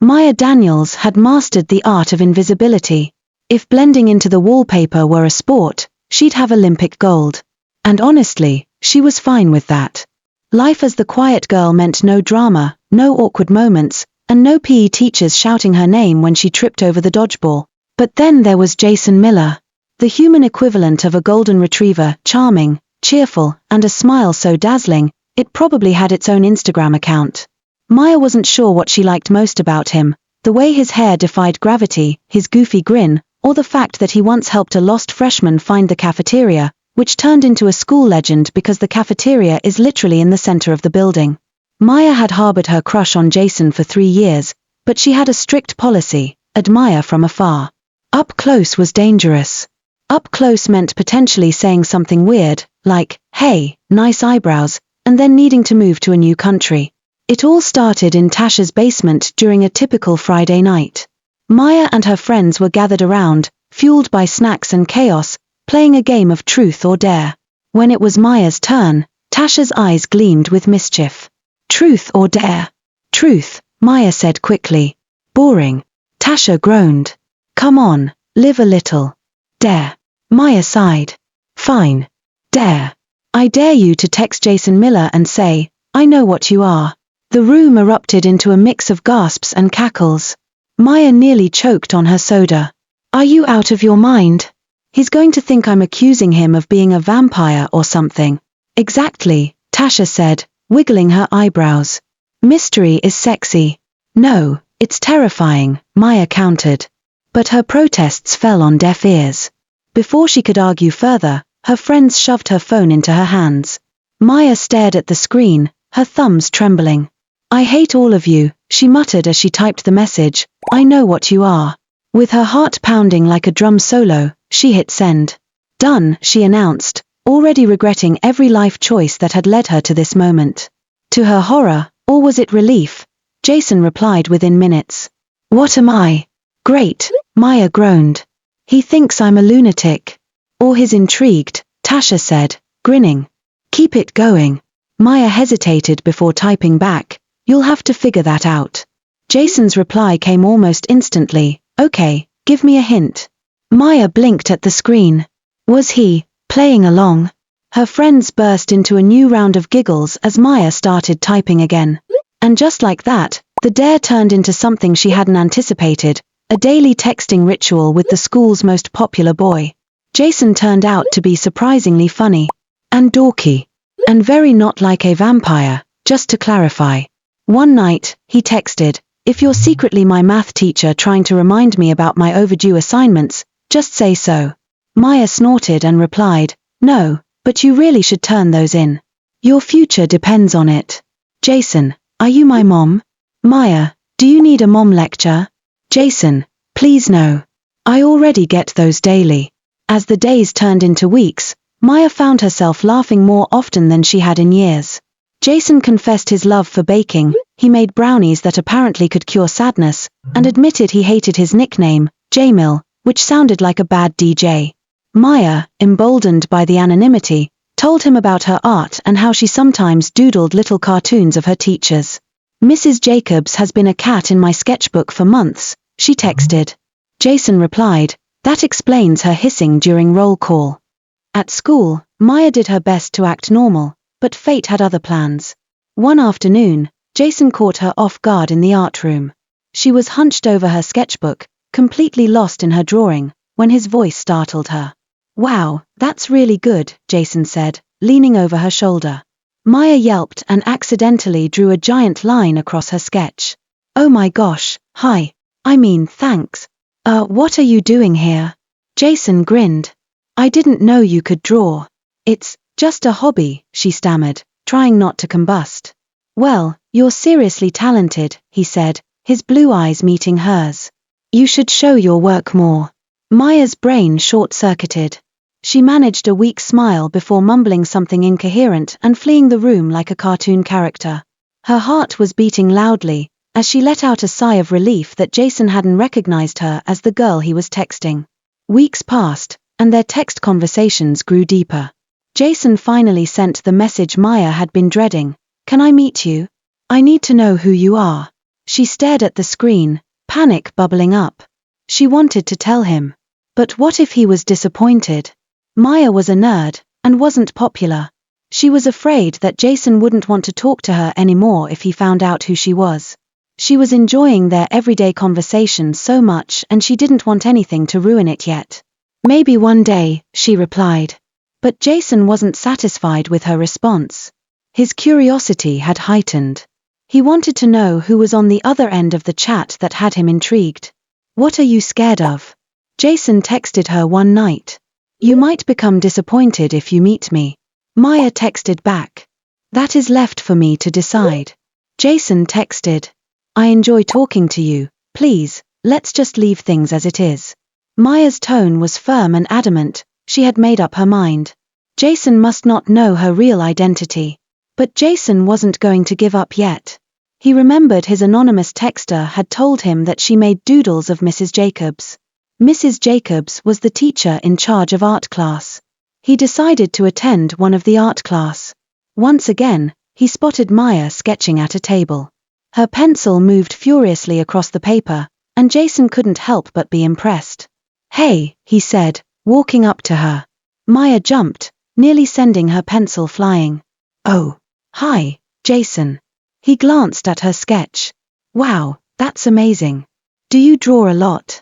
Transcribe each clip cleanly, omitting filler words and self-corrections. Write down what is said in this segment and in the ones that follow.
Maya Daniels had mastered the art of invisibility. If blending into the wallpaper were a sport, she'd have Olympic gold. And honestly, she was fine with that. Life as the quiet girl meant no drama, no awkward moments, and no PE teachers shouting her name when she tripped over the dodgeball. But then there was Jason Miller. The human equivalent of a golden retriever, charming, cheerful, and a smile so dazzling, it probably had its own Instagram account. Maya wasn't sure what she liked most about him, the way his hair defied gravity, his goofy grin, or the fact that he once helped a lost freshman find the cafeteria, which turned into a school legend because the cafeteria is literally in the center of the building. Maya had harbored her crush on Jason for 3 years, but she had a strict policy: admire from afar. Up close was dangerous. Up close meant potentially saying something weird, like, "Hey, nice eyebrows," and then needing to move to a new country. It all started in Tasha's basement during a typical Friday night. Maya and her friends were gathered around, fueled by snacks and chaos, playing a game of truth or dare. When it was Maya's turn, Tasha's eyes gleamed with mischief. "Truth or dare?" "Truth," Maya said quickly. "Boring." Tasha groaned. "Come on, live a little." "Dare." Maya sighed. "Fine. Dare. I dare you to text Jason Miller and say, 'I know what you are.'" The room erupted into a mix of gasps and cackles. Maya nearly choked on her soda. "Are you out of your mind? He's going to think I'm accusing him of being a vampire or something." "Exactly," Tasha said, wiggling her eyebrows. "Mystery is sexy." "No, it's terrifying," Maya countered. But her protests fell on deaf ears. Before she could argue further, her friends shoved her phone into her hands. Maya stared at the screen, her thumbs trembling. "I hate all of you," she muttered as she typed the message, "I know what you are." With her heart pounding like a drum solo, she hit send. "Done," she announced, already regretting every life choice that had led her to this moment. To her horror, or was it relief, Jason replied within minutes. "What am I?" "Great," Maya groaned. "He thinks I'm a lunatic. Or he's intrigued," Tasha said, grinning. "Keep it going." Maya hesitated before typing back, "You'll have to figure that out." Jason's reply came almost instantly, "Okay, give me a hint." Maya blinked at the screen. Was he playing along? Her friends burst into a new round of giggles as Maya started typing again. And just like that, the dare turned into something she hadn't anticipated, a daily texting ritual with the school's most popular boy. Jason turned out to be surprisingly funny. And dorky. And very not like a vampire, just to clarify. One night, he texted, "If you're secretly my math teacher trying to remind me about my overdue assignments, just say so." Maya snorted and replied, "No, but you really should turn those in. Your future depends on it." Jason, "Are you my mom?" Maya, "Do you need a mom lecture?" Jason, "Please no. I already get those daily." As the days turned into weeks, Maya found herself laughing more often than she had in years. Jason confessed his love for baking, he made brownies that apparently could cure sadness, and admitted he hated his nickname, J-Mill, which sounded like a bad DJ. Maya, emboldened by the anonymity, told him about her art and how she sometimes doodled little cartoons of her teachers. "Mrs. Jacobs has been a cat in my sketchbook for months," she texted. Jason replied, "That explains her hissing during roll call." At school, Maya did her best to act normal, but fate had other plans. One afternoon, Jason caught her off guard in the art room. She was hunched over her sketchbook, completely lost in her drawing, when his voice startled her. "Wow, that's really good," Jason said, leaning over her shoulder. Maya yelped and accidentally drew a giant line across her sketch. "Oh my gosh, hi. I mean, thanks. What are you doing here?" Jason grinned. "I didn't know you could draw." "It's just a hobby," she stammered, trying not to combust. "Well, you're seriously talented," he said, his blue eyes meeting hers. "You should show your work more." Maya's brain short-circuited. She managed a weak smile before mumbling something incoherent and fleeing the room like a cartoon character. Her heart was beating loudly, as she let out a sigh of relief that Jason hadn't recognized her as the girl he was texting. Weeks passed, and their text conversations grew deeper. Jason finally sent the message Maya had been dreading. "Can I meet you? I need to know who you are." She stared at the screen, panic bubbling up. She wanted to tell him. But what if he was disappointed? Maya was a nerd, and wasn't popular. She was afraid that Jason wouldn't want to talk to her anymore if he found out who she was. She was enjoying their everyday conversation so much and she didn't want anything to ruin it yet. Maybe one day, she replied. But Jason wasn't satisfied with her response. His curiosity had heightened. He wanted to know who was on the other end of the chat that had him intrigued. What are you scared of? Jason texted her one night. You might become disappointed if you meet me. Maya texted back. That is left for me to decide. Jason texted. I enjoy talking to you, please, let's just leave things as it is. Maya's tone was firm and adamant, she had made up her mind. Jason must not know her real identity. But Jason wasn't going to give up yet. He remembered his anonymous texter had told him that she made doodles of Mrs. Jacobs. Mrs. Jacobs was the teacher in charge of art class. He decided to attend one of the art class. Once again, he spotted Maya sketching at a table. Her pencil moved furiously across the paper, and Jason couldn't help but be impressed. Hey, he said, walking up to her. Maya jumped, nearly sending her pencil flying. Oh, hi, Jason. He glanced at her sketch. Wow, that's amazing. Do you draw a lot?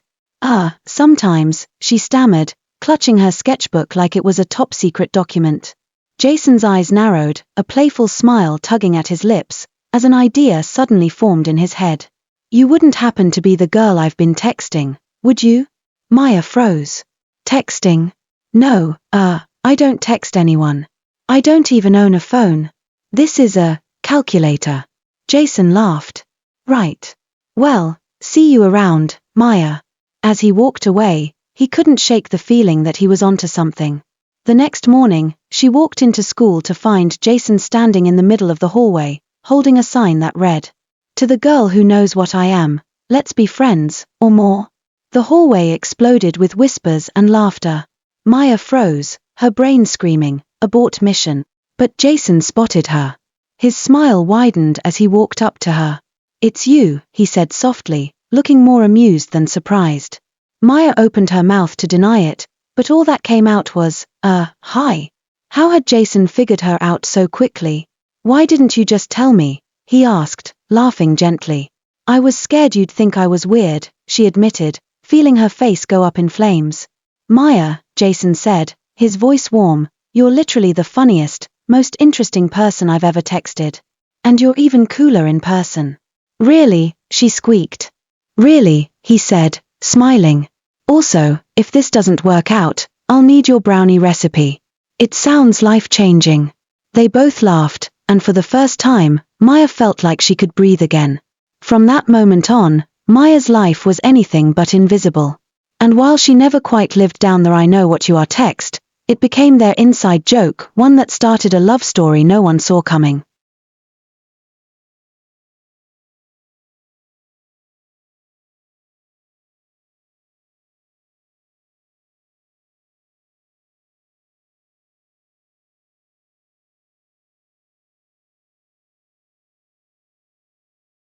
Sometimes, she stammered, clutching her sketchbook like it was a top-secret document. Jason's eyes narrowed, a playful smile tugging at his lips, as an idea suddenly formed in his head. You wouldn't happen to be the girl I've been texting, would you? Maya froze. Texting? No, I don't text anyone. I don't even own a phone. This is a calculator. Jason laughed. Right. Well, see you around, Maya. As he walked away, he couldn't shake the feeling that he was onto something. The next morning, she walked into school to find Jason standing in the middle of the hallway, holding a sign that read, To the girl who knows what I am, let's be friends, or more. The hallway exploded with whispers and laughter. Maya froze, her brain screaming, abort mission. But Jason spotted her. His smile widened as he walked up to her. It's you, he said softly, looking more amused than surprised. Maya opened her mouth to deny it, but all that came out was, hi. How had Jason figured her out so quickly? Why didn't you just tell me? He asked, laughing gently. I was scared you'd think I was weird, she admitted, feeling her face go up in flames. Maya, Jason said, his voice warm, you're literally the funniest, most interesting person I've ever texted. And you're even cooler in person. Really, she squeaked. Really, he said, smiling. Also, if this doesn't work out, I'll need your brownie recipe. It sounds life-changing. They both laughed, and for the first time, Maya felt like she could breathe again. From that moment on, Maya's life was anything but invisible. And while she never quite lived down the I know what you are text, it became their inside joke, one that started a love story no one saw coming.